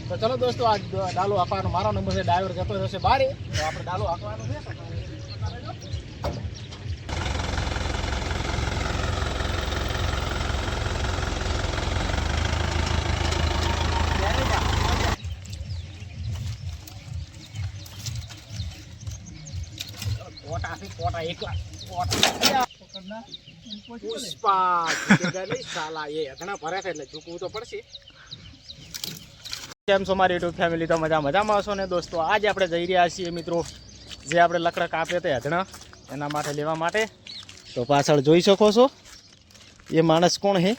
તો ચલો દોસ્તો, આ ડાલો હાંકવાનો મારો નંબર છે. ડ્રાઈવર જતો રહેશે બારે, તો આપણે ડાલો હાંકવાનું છે. પોટા એક પુષ્પા નહીં સાલા, એ હથણા ભરે છે એટલે ઝૂકવું તો પડશે. કેમ છો મારી યુટ્યુબ ફેમિલી? તો મજામાં હશો ને દોસ્તો? આજે આપણે જઈ રહ્યા છીએ મિત્રો, જે આપણે લકડા કાપ્યા તે હથણા એના માટે લેવા માટે. તો પાછળ જોઈ શકો છો એ માણસ કોણ હે?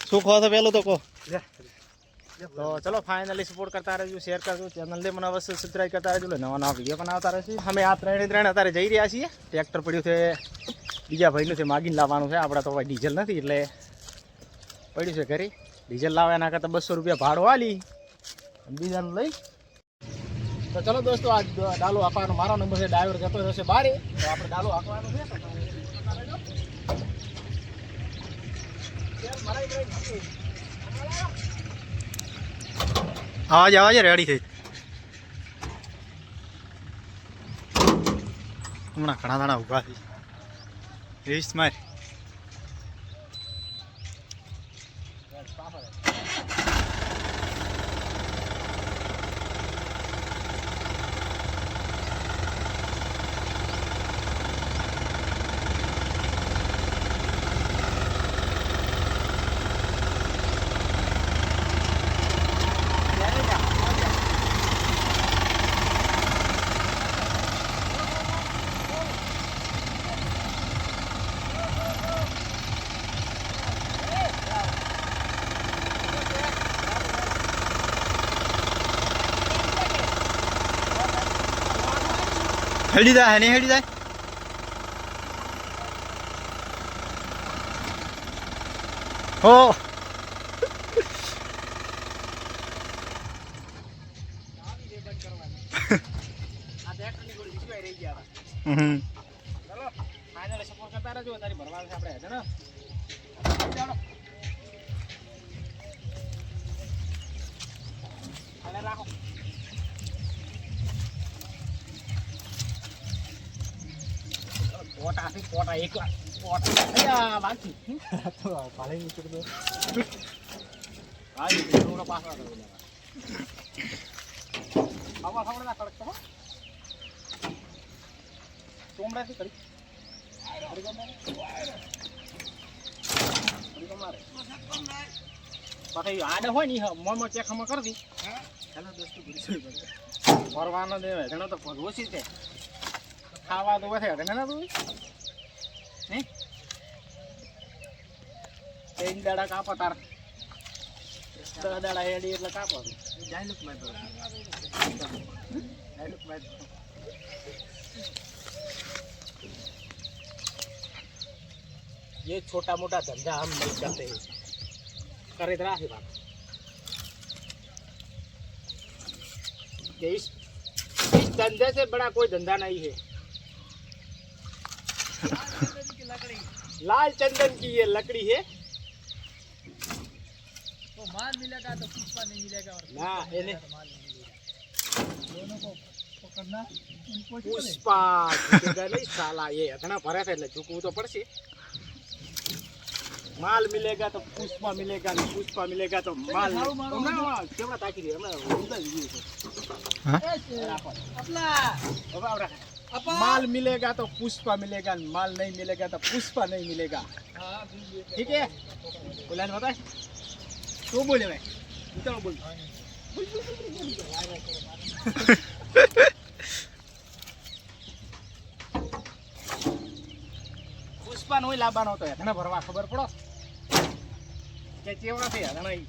શું કહો છો પહેલું તો કહો. તો ચલો ફાઇનલી સપોર્ટ કરતા રહેજો, શેર કરજો, ચેનલને મને અવશ્ય સબસ્ક્રાઈબ કરતા રહેજો, નવા નવા વિડીયો પણ આવતા રહેશે. અમે આ ત્રણ અત્યારે જઈ રહ્યા છીએ. ટ્રેક્ટર પડ્યું છે બીજા ભાઈનું છે, માગીને લાવવાનું છે. આપણે તો ભાઈ ડીઝલ નથી એટલે પડ્યું છે ઘરે. ડીઝલ લાવે એના કરતાં 200 રૂપિયા ભાડું આલી બીજાનું લઈ. તો ચલો દોસ્તો, આ ડાલો હાંકવાનો મારો નંબર છે. ડ્રાઈવર જતો રહેશે બારે, તો આપણે ડાલો હાંકવાનું છે. આવાજ આવાજ રેડી થઈ. હમણાં ઘણા દાણા ઉભા થઈ રીસ માર. હેડી જાય નહીં હેડી જાય. હો સપોર્ટ કરતા રહેજો. તારી ભરવાનું છે આપણે હેઠળ. રાખો પોટા એક પોટા બાકી તો પાલે નીકળ દો. હા એ થોડો પાછળ કરો આવા ખબર ના કડક તો ચોમડાથી કરી પાછી આડે હોય ને મોમાં ચેખમાં કરી દી. ચાલો દોસ્તો ભરવાનો દે ઘણો તો ઓછી છે. ખાવા તો વધે ને ના તું નહીં ત્રણ દાડા કાપો તાર 10 દાડા હેડી એટલે કાપો. ये छोटा मोटा धंधा हम नहीं करते हैं, करे तो राखी बात कि इस धंधे से बड़ा कोई धंधा नहीं है. लाल चंदन की ये लकड़ी है. तो माल मिलेगा तो पुष्पा नहीं मिलेगा. ना ये दोनों को पकड़ना पुष्पा नहीं साला, ये इतना भरे थे એટલે ઝૂકવું તો પડશે. माल मिलेगा तो पुष्पा मिलेगा, पुष्पा मिलेगा तो माल. केवड़ा ताकी दे हमें उधर ये माल मिलेगा तो पुष्पा मिलेगा, माल नहीं मिलेगा तो पुष्पा नहीं मिलेगा. ठीक है बोला ना बताए तो बोले भाई चलो बोल. पुष्पा नो लाभવાનો હતો એને ભરવા ખબર પડો કે કેવડા છે હરણા ઈ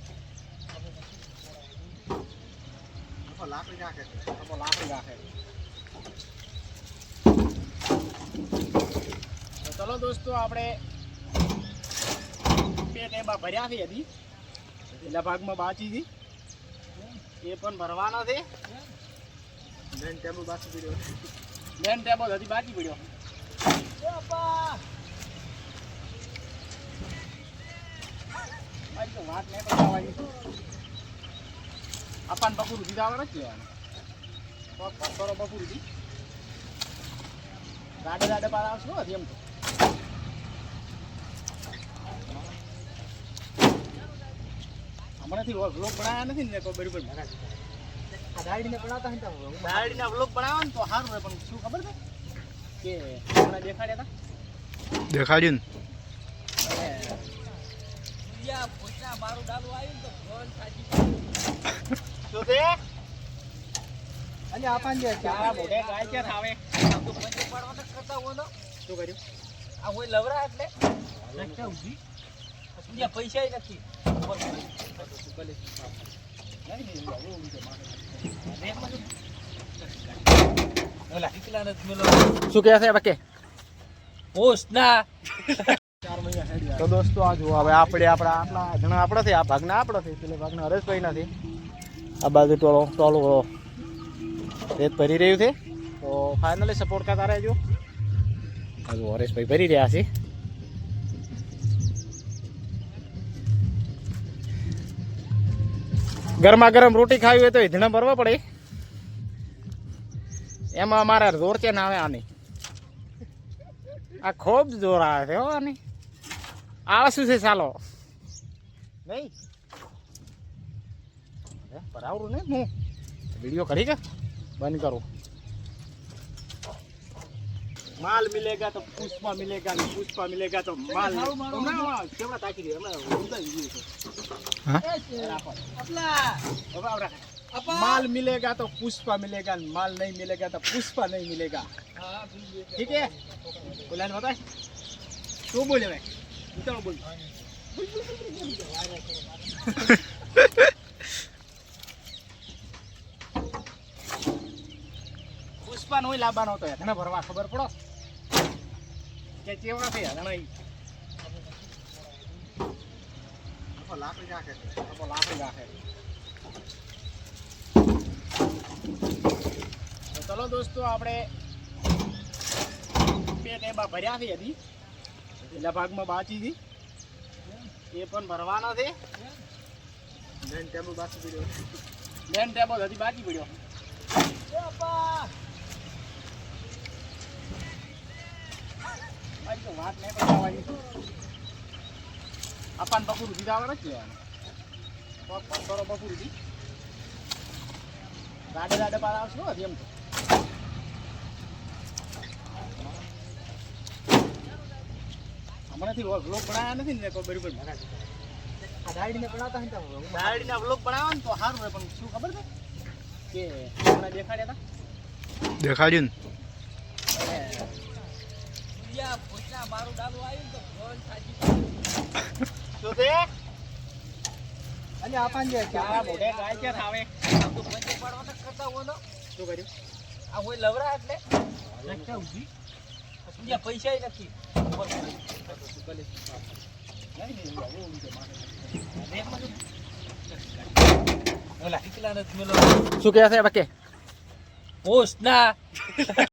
આપો લાકડી રાખે તો ચલો દોસ્તો, આપણે બે ટેબા ભર્યા છે હજી, પેલા ભાગમાં બાકી હતી એ પણ ભરવાનો છે. મેન ટેબો બાકી પડ્યો, મેન ટેબો હજી બાકી પડ્યો. મારી તો વાત નહીં બતાવવાની. આપણને બપોર દીધા આવે જ લેવાનું કરો બપોર દી ગાડે પાર આવશો એમ તો હમણાંથી વ્લોગ બનાવ્યા નથી ને કોઈ બરાબર દાડીને બનાવતા હતા દાડીના વ્લોગ બનાવવા ને તો સારું રહે પણ શું ખબર છે કે હમણાં દેખાડ્યા હતા દેખાડ્યું ને આપણને ચારા મોઢે ગાય ક્યાં આવે શું કર્યું આ હોય લવરા એટલે પૈસા નથી શું કહે છે બાકી તો દોસ્તો આ જુઓ હવે આપણે આપણા આટલા જણા આપણા છે આ ભાગના આપણા છે એટલે ભાગના હરેશભાઈ નથી આ બાજુ ટોળો રેત ભરી રહ્યું છે તો ફાઇનલી સપોર્ટ કરતા રહેજો હજુ હરેશભાઈ ભરી રહ્યા છે ગરમા ગરમ રોટી ખાવી હોય તો ઈંધણા ભરવા પડે એમાં અમારા જોર છે ને આવે આની આ ખૂબ જોર આવે છે હો આની આળસું છે ચાલો નહીં ભરાવરું ને હું વિડીયો કરી કે બંધ કરું माल मिलेगा तो पुष्पा मिलेगा नहीं पुष्पा मिलेगा तो माल केवड़ा ताकी दे माल मिलेगा तो पुष्पा मिलेगा माल नहीं मिलेगा तो पुष्पा नहीं मिलेगा ठीक है बोला ना बताए तो बोले भाई चलो बोल पुष्पा नो लाभવાનો હતો ઘણા ભરવા ખબર પડો કે કેવડા છે ઘણા આપો લાકડી રાખે તો ચલો દોસ્તો આપણે બે ટેબા ભર્યા છે હજી એટલા ભાગમાં બાકી છે એ પણ ભરવાના છે મેન ટેબલ બાકી પડ્યો મેન ટેબલ હજી બાકી પડ્યો વાત નહીં બતાવવાની આપણને બપોર દીધા આવે જ લેવાનું કરો બપોર દી ગાડે પાર આવશો એમ તો હમણાંથી વ્લોગ બનાવ્યા નથી ને કોઈ બરાબર દાડીને બનાવતા હતા દાડીના વ્લોગ બનાવવા ને તો સારું રહે પણ શું ખબર છે કે હમણાં દેખાડ્યા હતા દેખાડ્યું અને આપણને ચારા મોઢે ગાય ક્યાં આવે શું કર્યું આ હોય લવરા એટલે પૈસા નથી શું કહે છે બાકી